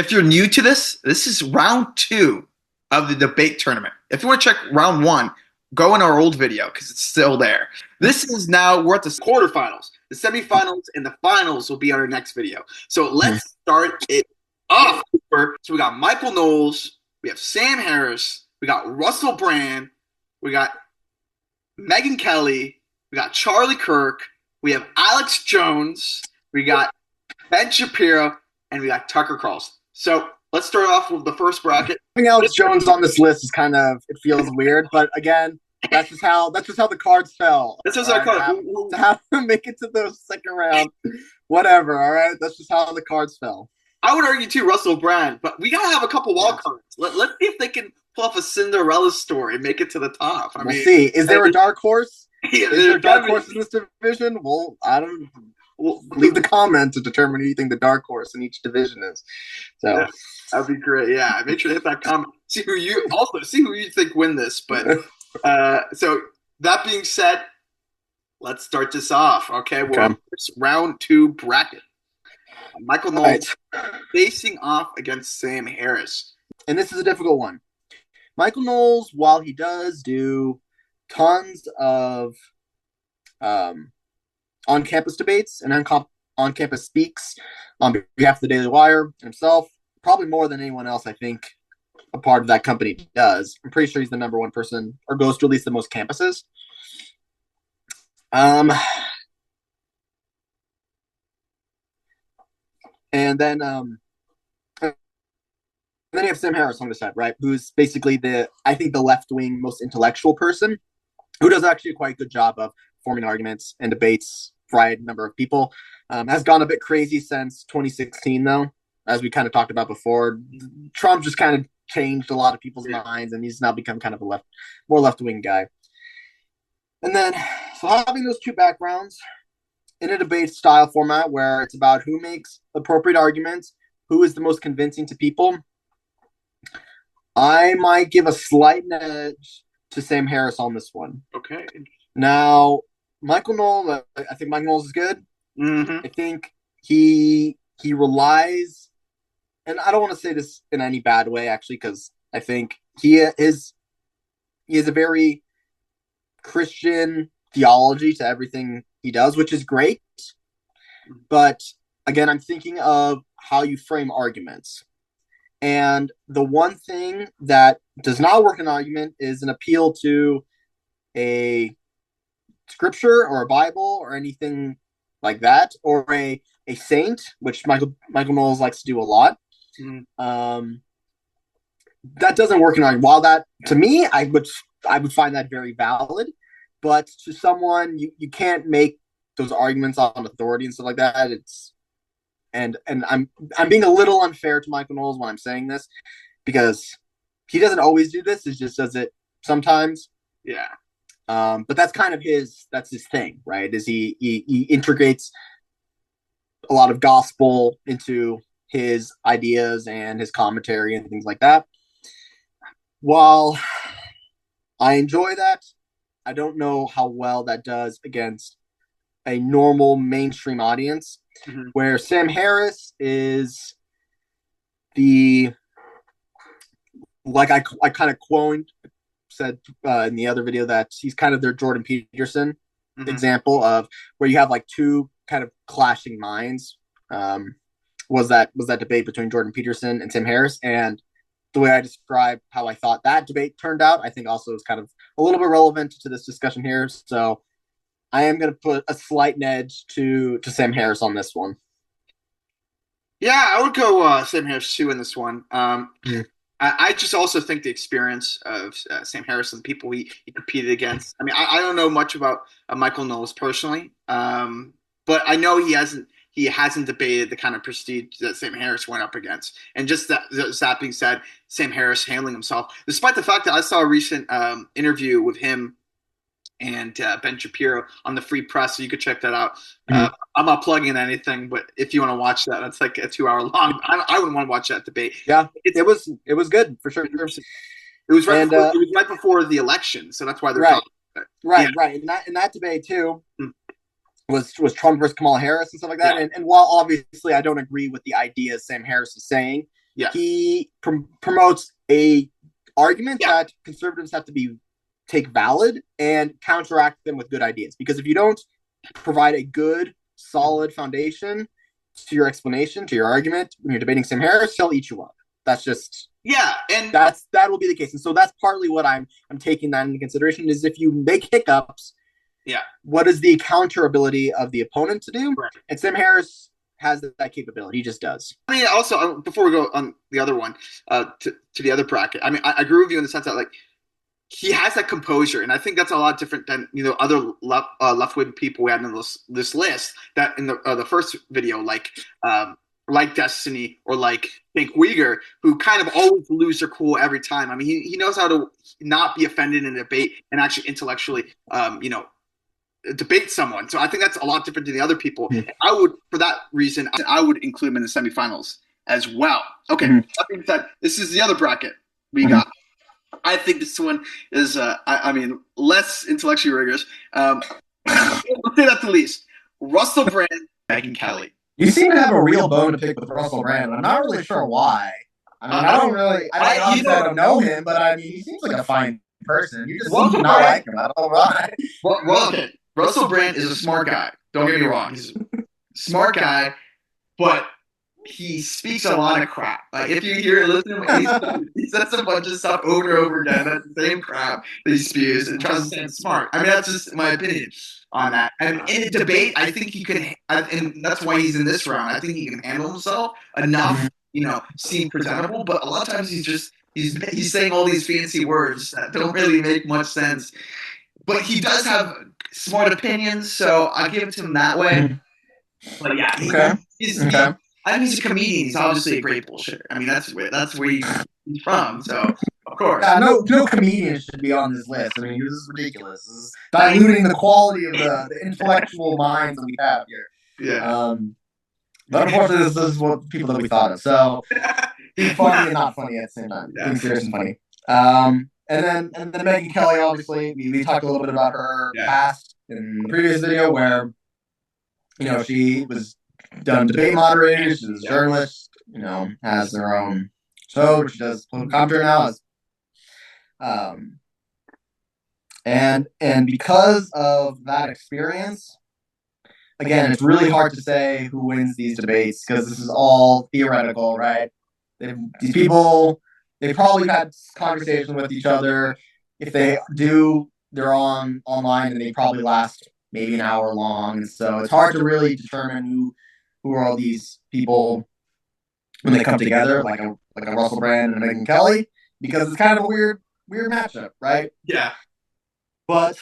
If you're new to this, this is round two of the debate tournament. If you want to check round one, go in our old video because it's still there. This is now, we're at the quarterfinals. The semifinals and the finals will be on our next video. So let's start it off. So we got Michael Knowles, we have Sam Harris, we got Russell Brand, we got Megyn Kelly, we got Charlie Kirk, we have Alex Jones, we got Ben Shapiro, and we got Tucker Carlson. So let's start off with the first bracket. Having Alex Jones on this list is it feels weird, but again, that's just how the cards fell. That's just our card. To have to make it to the second round, whatever. All right, that's just how the cards fell. I would argue too, Russell Brand, but we gotta have a couple wild cards. Let's see if they can pull off a Cinderella story and make it to the top. We'll see. Is there a dark horse? Is there a dark horse in this division? Well, we'll leave the comment to determine who you think the dark horse in each division is. So yeah, that'd be great. Yeah, make sure to hit that comment. See who you think win this. But so that being said, let's start this off. Okay, well, round two bracket. Michael Knowles facing off against Sam Harris, and this is a difficult one. Michael Knowles, while he does do tons of on-campus debates and on-campus speaks on behalf of the Daily Wire himself, probably more than anyone else, I think, a part of that company does. I'm pretty sure he's the number one person, or goes to at least the most campuses. And then you have Sam Harris on the side, right? Who's basically I think the left-wing most intellectual person, who does actually a quite good job of forming arguments and debates for a number of people. Has gone a bit crazy since 2016, though, as we kind of talked about before. Trump just kind of changed a lot of people's minds, and he's now become kind of a more left-wing guy. And then, so having those two backgrounds in a debate style format where it's about who makes appropriate arguments, who is the most convincing to people, I might give a slight edge to Sam Harris on this one. Okay. Now, Michael Knowles, I think Michael Knowles is good. Mm-hmm. I think he relies, and I don't want to say this in any bad way, actually, because I think he is a very Christian theology to everything he does, which is great. But again, I'm thinking of how you frame arguments. And the one thing that does not work in an argument is an appeal to a scripture or a Bible or anything like that, or a saint, which Michael Knowles likes to do a lot. Mm-hmm. That doesn't work in an argument. While that, to me, I would find that very valid, but to someone, you can't make those arguments on authority and stuff like that. And I'm being a little unfair to Michael Knowles when I'm saying this, because he doesn't always do this. He just does it sometimes. Yeah. But that's kind of his thing, right? Is he integrates a lot of gospel into his ideas and his commentary and things like that. While I enjoy that, I don't know how well that does against a normal mainstream audience, mm-hmm. where Sam Harris is like I kind of said in the other video that he's kind of their Jordan Peterson mm-hmm. example of where you have like two kind of clashing minds. Was that debate between Jordan Peterson and Sam Harris, and the way I described how I thought that debate turned out, I think also is kind of a little bit relevant to this discussion here. So I am going to put a slight edge to Sam Harris on this one. Yeah, I would go Sam Harris too in this one. I just also think the experience of Sam Harris and the people he competed against. I mean, I don't know much about Michael Knowles personally, but I know he hasn't debated the kind of prestige that Sam Harris went up against. And just that being said, Sam Harris handling himself, despite the fact that I saw a recent interview with him and Ben Shapiro on the Free Press, so you could check that out. Mm-hmm. I'm not plugging anything, but if you want to watch that, that's like a 2-hour long. I wouldn't want to watch that debate. Yeah, it was good for sure. It was right before the election, so that's why they're right. Right. In that debate too. Mm-hmm. Was Trump versus Kamala Harris and stuff like that. Yeah. And while obviously I don't agree with the ideas Sam Harris is saying, Yeah. He promotes a argument Yeah. that conservatives have to take valid and counteract them with good ideas. Because if you don't provide a good, solid foundation to your explanation, to your argument, when you're debating Sam Harris, he'll eat you up. That's just Yeah. And that will be the case. And so that's partly what I'm taking that into consideration is if you make hiccups, yeah, what is the counterability of the opponent to do? right. And Sam Harris has that capability. He just does. I mean, also before we go on the other one, to the other bracket. I mean, I agree with you in the sense that like he has that composure, and I think that's a lot different than other left wing people we had in this list. That in the first video, like Destiny or like Pink Uyghur, who kind of always lose their cool every time. I mean, he knows how to not be offended in a debate and actually intellectually, debate someone. So I think that's a lot different than the other people. Mm-hmm. I would, for that reason, I would include him in the semifinals as well. Okay, that being said, this is the other bracket we got. I think this one is, I mean, less intellectually rigorous. Let's say that the least. Russell Brand, Megyn Kelly. You seem to have a real bone to pick with Russell Brand. I'm not really sure why. I mean, I don't know him, but I mean, he seems like a fine person. You just seem to not like him. I don't know why. Well, okay. Russell Brand is a smart guy. Don't get me wrong. He's a smart guy, but he speaks a lot of crap. Like if you hear listen to him, he says a bunch of stuff over and over again. That's the same crap that he spews and tries to sound smart. I mean, that's just my opinion on that. And in a debate, I think he could, and that's why he's in this round. I think he can handle himself enough, seem presentable. But a lot of times he's saying all these fancy words that don't really make much sense. But he does have smart opinions, so I'll give it to him that way. But yeah, he's he's a comedian. He's obviously a great bullshitter. I mean, that's where he's from. So, of course. No comedian should be on this list. I mean, this is ridiculous. This is diluting the quality of the intellectual minds that we have here. Yeah. But unfortunately, this is what people that we thought of. So, being funny and not funny at the same time. Being serious and funny. And then Megyn Kelly, obviously, we talked a little bit about her past in the previous video where, she was done debate moderator. She's a journalist, has her own show. She does political commentary now. And because of that experience, again, it's really hard to say who wins these debates because this is all theoretical, right? These people, they probably had conversations with each other. If they do, they're online and they probably last maybe an hour long. And so it's hard to really determine who are all these people when they come together, like a Russell Brand and a Megyn Kelly, because it's kind of a weird matchup, right? Yeah. But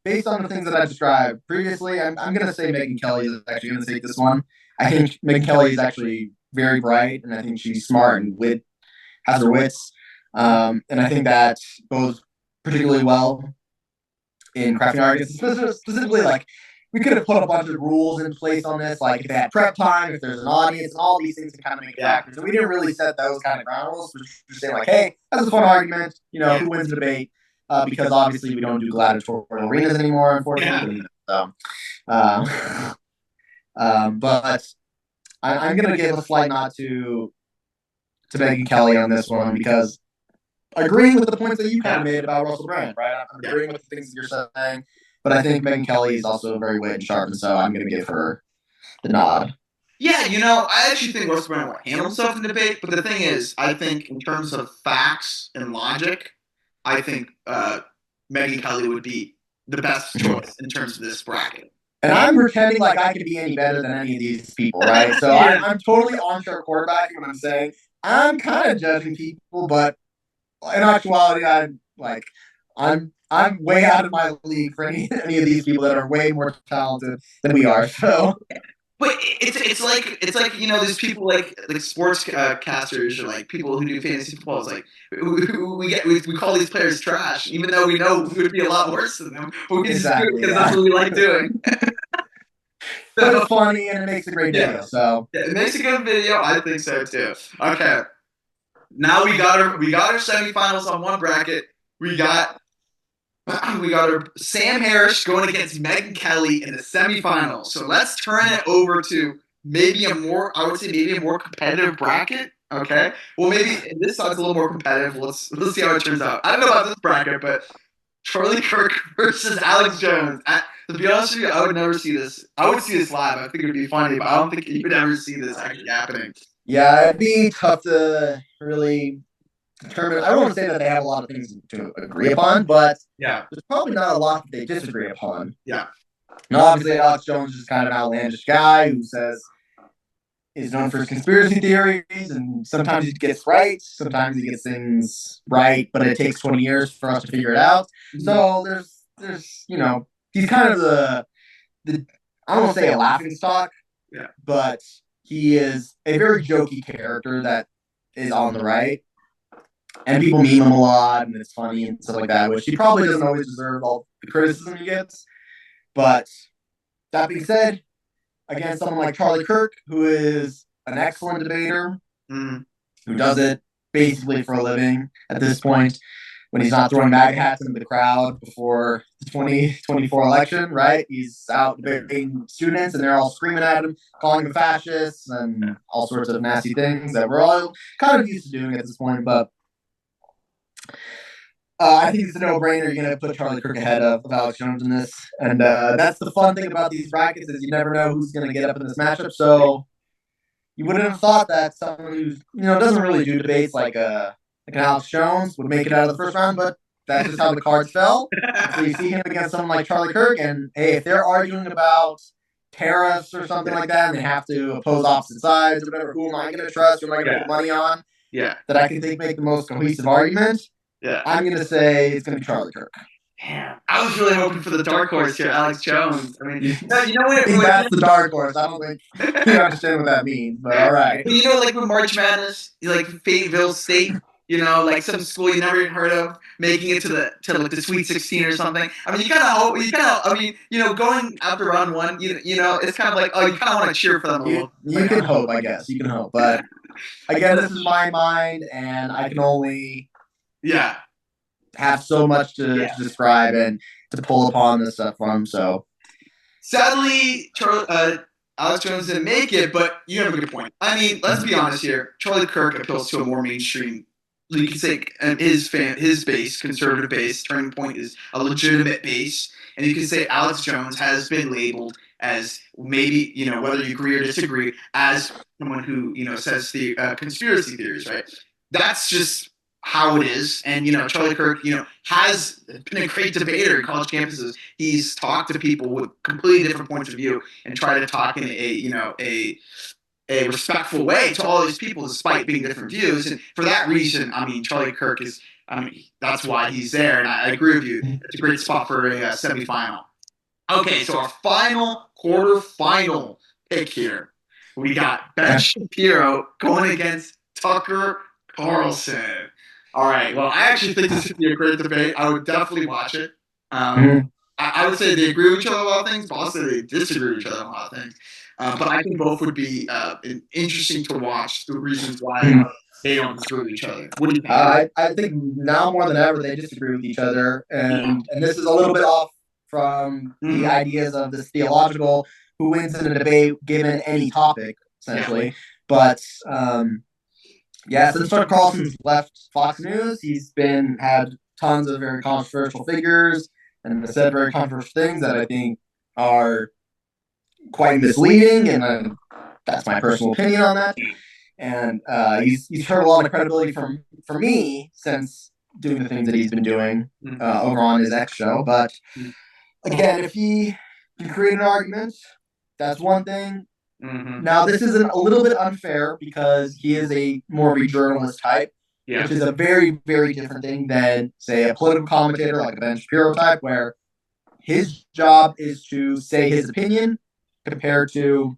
based on the things that I described previously, I'm going to say Megyn Kelly is actually going to take this one. I think Megyn Kelly is actually very bright, and I think she's smart and has her wits. And I think that goes particularly well in crafting arguments, specifically like we could have put a bunch of rules in place on this, like if they had prep time, if there's an audience, and all these things to kind of make factors. So we didn't really set those kind of ground rules. We're just saying like, hey, that's a fun argument. Who wins the debate? Because obviously we don't do gladiatorial arenas anymore, unfortunately. Yeah. So, but I'm going to give a slight nod to Megyn Kelly on this one because agreeing with the points that you kind of made about Russell Brand, right? I'm agreeing with the things that you're saying. But I think Megyn Kelly is also very wit and sharp, and so I'm going to give her the nod. Yeah, I actually think Russell Brand will handle himself in debate, but the thing is, I think in terms of facts and logic, I think Megyn Kelly would be the best choice in terms of this bracket. And I'm pretending like I could be any better than any of these people, right? So I'm totally armchair quarterbacking when I'm saying I'm kind of judging people, but in actuality, I'm way out of my league for any of these people that are way more talented than we are. So, but it's like there's people like sports casters or like people who do fantasy football. It's like we call these players trash, even though we know we would be a lot worse than them. But we just do it because that's what we like doing. But it's funny and it makes a great video. So it makes a good video. I think so too. Okay, now we got our semifinals on one bracket. We got our Sam Harris going against Megyn Kelly in the semifinals. So let's turn it over to maybe a more competitive bracket. Okay. Well, maybe this sounds a little more competitive. Let's see how it turns out. I don't know about this bracket, but Charlie Kirk versus Alex Jones. To be honest with you, I would never see this. I would see this live. I think it would be funny, but I don't think you would ever see this actually happening. Yeah, it'd be tough to really determine. I don't want to say that they have a lot of things to agree upon, but Yeah. there's probably not a lot that they disagree upon. Yeah. Now, obviously, Alex Jones is kind of an outlandish guy who says is known for his conspiracy theories, and sometimes he gets right, sometimes he gets things right, but it takes 20 years for us to figure it out. So there's he's kind of the I don't want to say a laughing stock, Yeah. but he is a very jokey character that is on the right, and people meme him a lot, and it's funny and stuff like that, which he probably doesn't always deserve all the criticism he gets. But that being said, against someone like Charlie Kirk, who is an excellent debater, who does it basically for a living at this point, when he's not throwing MAGA hats into the crowd before the 2024 election, right? He's out debating students, and they're all screaming at him, calling him fascists, and all sorts of nasty things that we're all kind of used to doing at this point. But I think it's a no-brainer. You're going to put Charlie Kirk ahead of Alex Jones in this. And that's the fun thing about these brackets is you never know who's going to get up in this matchup. So you wouldn't have thought that someone who doesn't really do debates like an Alex Jones would make it out of the first round, but that's just how the cards fell. So you see him against someone like Charlie Kirk, and hey, if they're arguing about tariffs or something like that, and they have to oppose opposite sides or whatever, who am I going to trust? Who am I going to put money on? Yeah. That I can think make the most cohesive argument. Yeah. I'm going to say it's going to be Charlie Kirk. Damn. I was really hoping for the dark horse here, Alex Jones. I mean, that's the dark horse. I don't think you understand what that means, but all right. But like with March Madness, like Fayetteville State, like some school you never even heard of, making it to the Sweet 16 or something. I mean, going after round one, it's kind of like, oh, you kind of want to cheer for them a little. You can hope, I guess. You can hope, but again, this is my mind, and I can only have so much to describe and to pull upon this stuff from. So sadly, Alex Jones didn't make it, but you have a good point. I mean, let's be honest here. Charlie Kirk appeals to a more mainstream. You can say his base, conservative base, Turning Point is a legitimate base, and you can say Alex Jones has been labeled as maybe whether you agree or disagree as someone who says the conspiracy theories, right? That's just how it is. And Charlie Kirk has been a great debater in college campuses. He's talked to people with completely different points of view and tried to talk in a respectful way to all these people despite being different views. And for that reason, I mean, Charlie Kirk is, that's why he's there. And I agree with you. It's a great spot for a semifinal. Okay, so our final quarterfinal pick here. We got Ben Shapiro going against Tucker Carlson. All right. Well, I actually think this would be a great debate. I would definitely watch it. I would say they agree with each other on a lot of things, but also they disagree with each other on a lot of things. But I think both would be interesting to watch. The reasons why they don't disagree with each other. What do you think? I think now more than ever they disagree with each other, and this is a little bit off from the ideas of this theological who wins in a debate given any topic essentially. But since Tucker Carlson's left Fox News, he's had tons of very controversial figures and said very controversial things that I think are quite misleading, and that's my personal opinion on that. And he's hurt a lot of credibility from me since doing the things that he's been doing over on his X show. But again, if he can create an argument, that's one thing. Now, this is a little bit unfair because he is more of a journalist type, which is a very, very different thing than, say, a political commentator like a Ben Shapiro type, where his job is to say his opinion compared to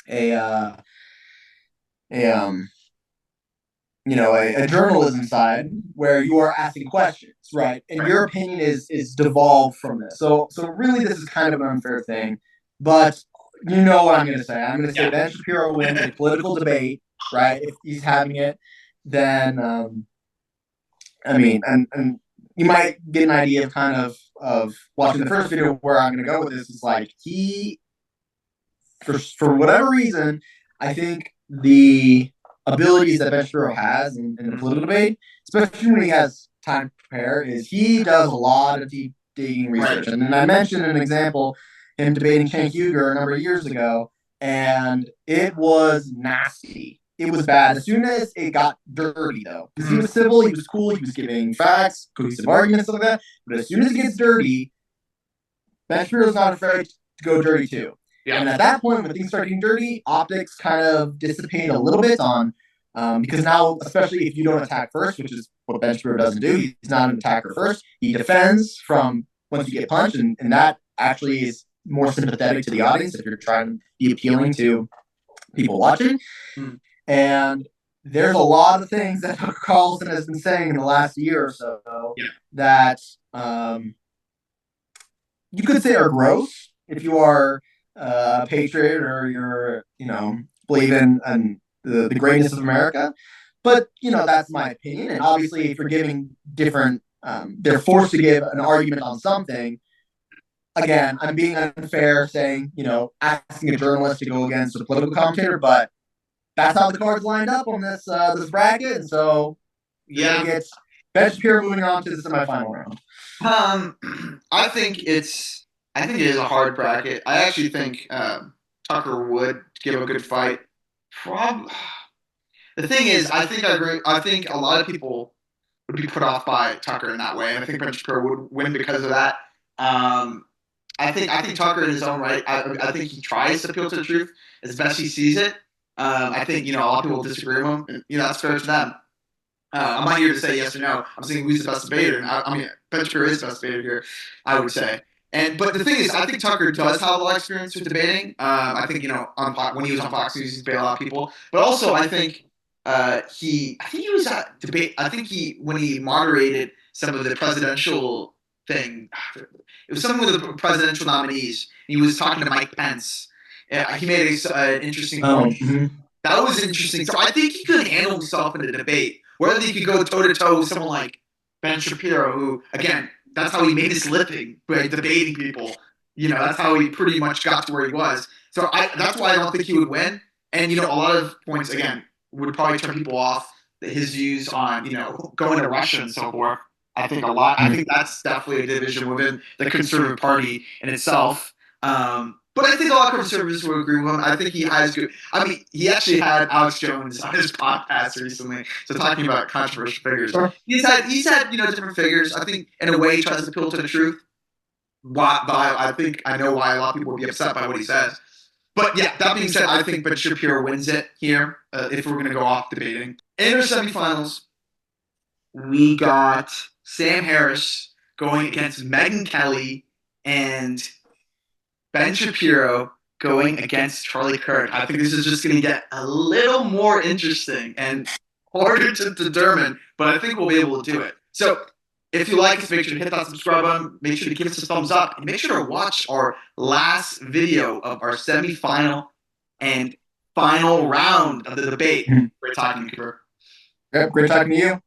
a journalism side where you are asking questions, right? And your opinion is devolved from this. So really, this is kind of an unfair thing, but. You know what I'm going to say. I'm going to say Ben Shapiro wins a political debate, right? If he's having it, then, and you might get an idea of kind of watching the first video where I'm going to go with this. Is like for whatever reason, I think the abilities that Ben Shapiro has in the political debate, especially when he has time to prepare, is he does a lot of deep digging research. Right. And I mentioned an example, him debating Cenk Uygur a number of years ago, and it was nasty. It was bad. As soon as it got dirty, though, because he was civil, he was cool, he was giving facts, cohesive arguments, stuff like that. But as soon as it gets dirty, Ben Shapiro's not afraid to go dirty too. Yeah. And at that point, when things start getting dirty, optics kind of dissipate a little bit on because now, especially if you don't attack first, which is what Ben Shapiro doesn't do, he's not an attacker first. He defends from once you get punched, and that actually is more sympathetic to the audience if you're trying to be appealing to people watching. And there's a lot of things that Tucker Carlson has been saying in the last year or so that you could say are gross if you are a patriot or you're, believe in the greatness of America. But, that's my opinion. And obviously, if you're giving different, they're forced to give an argument on something. Again, I'm being unfair saying, asking a journalist to go against a political commentator, but that's how the cards lined up on this bracket. And so, it's Ben Shapiro moving on to the semifinal round. I think it is a hard bracket. I actually think Tucker would give a good fight. The thing is, I agree. I think a lot of people would be put off by Tucker in that way, and I think Ben Shapiro would win because of that. I think Tucker in his own right. I think he tries to appeal to the truth as best he sees it. I think a lot of people disagree with him, and that's fair to them. I'm not here to say yes or no. I'm saying who's the best debater. And Ben Shapiro is the best debater here, I would say. But the thing is, I think Tucker does have a lot of experience with debating. I think when he was on Fox News, he debated a lot of people. But also, I think he was at debate. I think when he moderated some of the presidential thing, it was something with the presidential nominees. He was talking to Mike Pence. He made an interesting point. That was interesting. So I think he could handle himself in a debate. Whether he could go toe-to-toe with someone like Ben Shapiro, who, again, that's how he made his living, by debating people. That's how he pretty much got to where he was. So that's why I don't think he would win. And, a lot of points, again, would probably turn people off, his views on, going to Russia and so forth. I think that's definitely a division within the Conservative Party in itself. But I think a lot of conservatives would agree with him. I think he has good. He actually had Alex Jones on his podcast recently, so talking about controversial figures. He's had different figures. I think in a way he tries to appeal to the truth. I think I know why a lot of people would be upset by what he says. But yeah, that being said, I think Ben Shapiro wins it here. If we're going to go off debating in our semifinals, we got Sam Harris going against Megyn Kelly and Ben Shapiro going against Charlie Kirk. I think this is just going to get a little more interesting and harder to determine, but I think we'll be able to do it. So if you like us, make sure to hit that subscribe button. Make sure to give us a thumbs up. And make sure to watch our last video of our semifinal and final round of the debate. Great talking to you, Cooper. Yep, great talking to you.